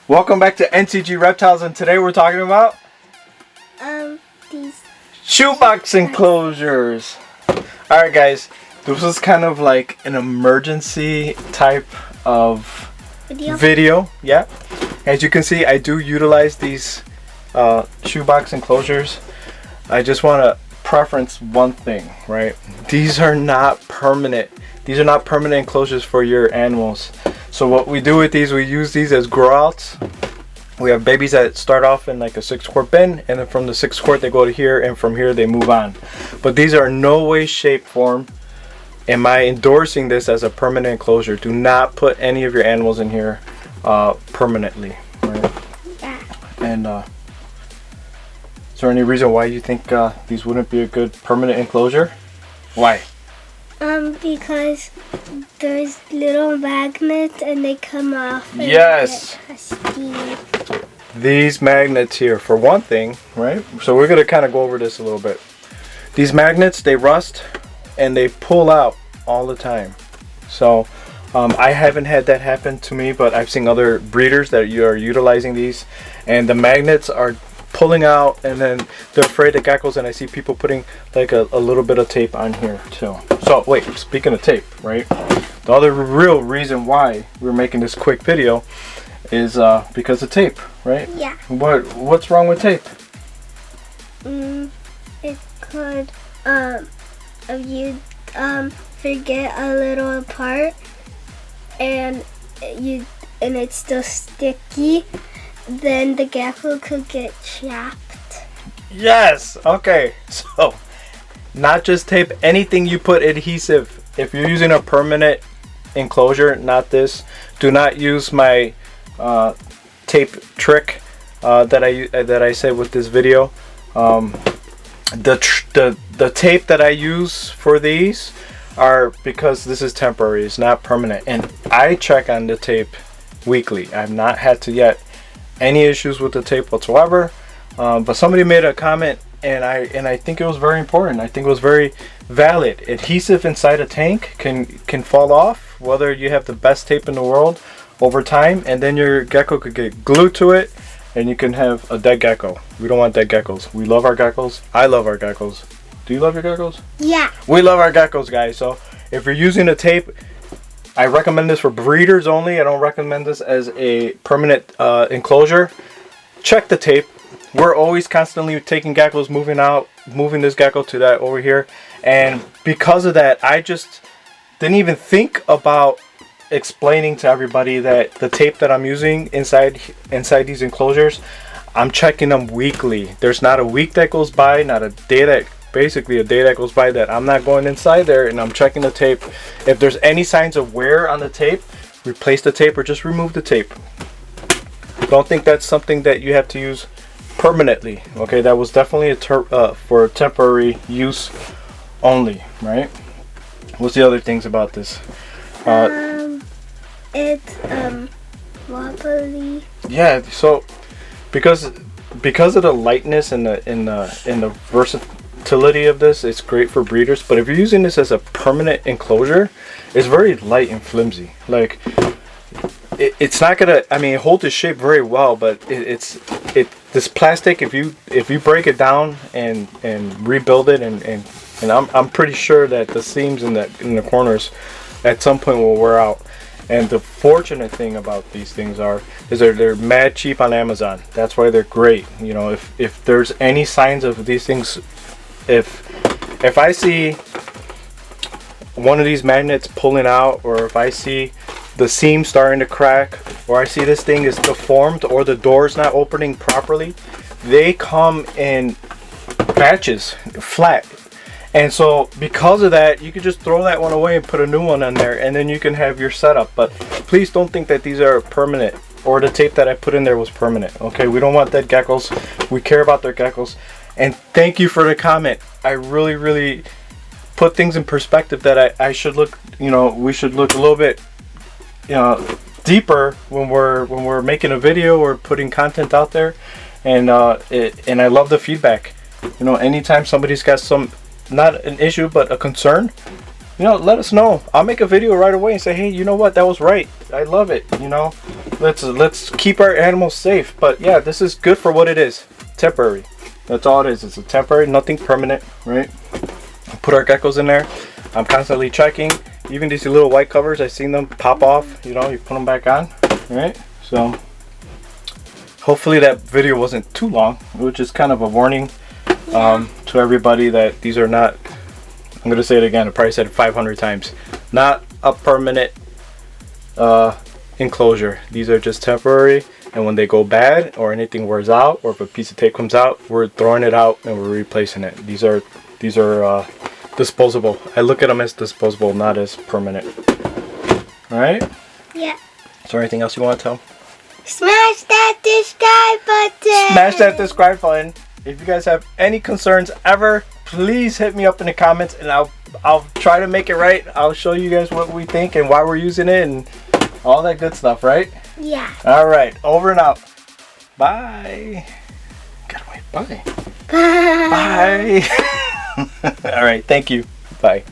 Welcome back to NCG Reptiles, and today we're talking about these shoebox enclosures. Alright guys, this is kind of like an emergency type of video. Yeah, as you can see, I do utilize these shoebox enclosures. I just want to preference one thing, right? These are not permanent. These are not permanent enclosures for your animals. So what we do with these, we use these as grow outs. We have babies that start off in like a 6-quart bin, and then from the 6-quart they go to here, and from here they move on. But these are no way, shape, form am I endorsing this as a permanent enclosure. Do not put any of your animals in here permanently, right? Yeah. And is there any reason why you think these wouldn't be a good permanent enclosure? Why? Because there's little magnets and they come off. And Yes. Steam. These magnets here, for one thing, right? So we're gonna kind of go over this a little bit. These magnets, they rust and they pull out all the time. So I haven't had that happen to me, but I've seen other breeders that are utilizing these, and the magnets are pulling out, and then they're afraid of geckos, and I see people putting like a little bit of tape on here too. So wait, speaking of tape, right? The other real reason why we're making this quick video is because of tape, right? Yeah. What's wrong with tape? It could if you forget a little part and it's still sticky, then the gecko could get trapped. Yes. Okay. So not just tape, anything you put adhesive. If you're using a permanent enclosure, not this, do not use my tape trick that I said with this video. The tape that I use for these are, because this is temporary, it's not permanent, and I check on the tape weekly. I've not had to yet any issues with the tape whatsoever, but somebody made a comment, and I think it was very important. I think it was very valid. Adhesive inside a tank can fall off, whether you have the best tape in the world, over time, and then your gecko could get glued to it, and you can have a dead gecko. We don't want dead geckos. We love our geckos. I love our geckos. Do you love your geckos? Yeah. We love our geckos, guys. So if you're using a tape, I recommend this for breeders only. I don't recommend this as a permanent enclosure. Check the tape. We're always constantly taking geckos, moving this gecko to that over here, and because of that, I just didn't even think about explaining to everybody that the tape that I'm using inside these enclosures, I'm checking them weekly. There's not a week that goes by, not a day that goes by that I'm not going inside there and I'm checking the tape. If there's any signs of wear on the tape, replace the tape or just remove the tape. Don't think that's something that you have to use permanently. Okay, that was definitely for temporary use only, right? What's the other things about this? It's wobbly. Yeah, so because of the lightness and the versatility of this, it's great for breeders. But if you're using this as a permanent enclosure, it's very light and flimsy. Like it's not gonna, I mean, it holds its shape very well, but this plastic, if you break it down and rebuild it, and I'm pretty sure that the seams in the corners at some point will wear out. And the fortunate thing about these things is they're mad cheap on Amazon. That's why they're great. You know, if there's any signs of these things, if I see one of these magnets pulling out, or if I see the seam starting to crack, or I see this thing is deformed, or the door's not opening properly, they come in batches, flat. And so because of that, you can just throw that one away and put a new one on there, and then you can have your setup. But please don't think that these are permanent, or the tape that I put in there was permanent. Okay, we don't want dead geckos. We care about their geckos. And thank you for the comment. I really put things in perspective that I should look, you know, we should look a little bit, you know, deeper when we're making a video or putting content out there. And and I love the feedback. You know, anytime somebody's got some, not an issue but a concern, you know, let us know. I'll make a video right away and say, hey, you know what, that was right, I love it, you know. let's keep our animals safe. But yeah, this is good for what it is. Temporary. That's all it is. It's a temporary, nothing permanent, right? Put our geckos in there. I'm constantly checking. Even these little white covers, I've seen them pop off. You know, you put them back on, right? So hopefully that video wasn't too long, which is kind of a warning to everybody that these are not, I'm going to say it again, I probably said it 500 times, not a permanent enclosure. These are just temporary, and when they go bad or anything wears out or if a piece of tape comes out, we're throwing it out and we're replacing it. These are disposable. I look at them as disposable, not as permanent. All right? Yeah. Is there anything else you want to tell? Smash that subscribe button. Smash that subscribe button. If you guys have any concerns ever, please hit me up in the comments and I'll try to make it right. I'll show you guys what we think and why we're using it and all that good stuff, right? Yeah. All right, over and out. Bye. Gotta wait. Bye. Bye. Bye. All right, thank you. Bye.